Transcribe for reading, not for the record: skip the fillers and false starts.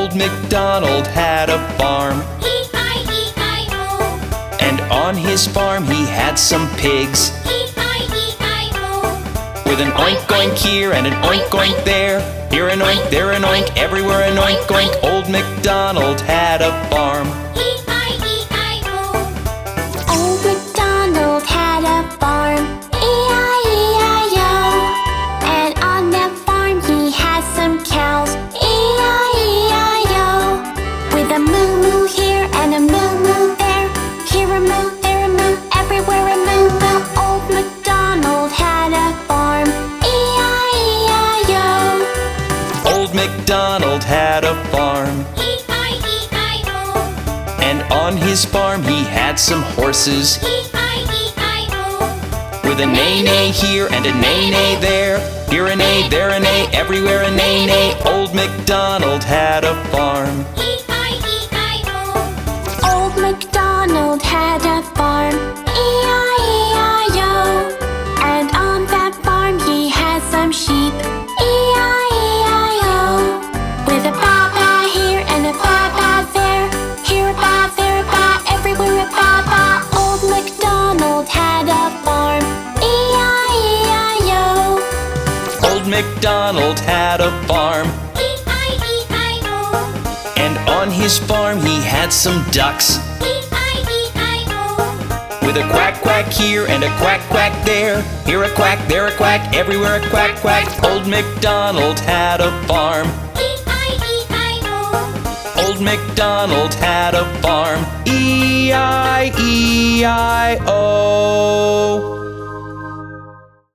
Old Macdonald had a farm, E-I-E-I-O. and on his farm he had some pigs. E-I-E-I-O. With an oink oink here and an oink oink there, here an oink, there an oink, everywhere an oink oink. Old Macdonald had a farm. E-I-E-I-O. Old Macdonald had a farm. E-I-E-I-O. And on that farm he had some cows. E-I-E-I-O. With a moo moo here and a moo moo there, here a moo, there a moo, everywhere a moo moo. Old Macdonald had a farm. E-I-E-I-O. Old Macdonald had a farm, E-I-E-I-O. and on his farm he had some horses. E-I-E-I-O. With a neigh-neigh here and a neigh-neigh there, here a neigh, there a neigh, everywhere a neigh-neigh. Old Macdonald had a farm. E-I-E-I-O. Old Macdonald had a farm. E-I-E-I-O. And on that farm he had some sheep. E-I-E-I-O. With a ba-ba here and a ba-ba there, here a ba, there a ba, everywhere a ba-ba. Old Macdonald had a farm. E-I-E-I-O. Old Macdonald had a farm, E-I-E-I-O. and on his farm he had some ducks. E-I-E-I-O. With a quack quack here and a quack quack there, here a quack, there a quack, everywhere a quack quack. Old Macdonald had a farm. E-I-E-I-O. Old Macdonald had a farm. E-I-E-I-O.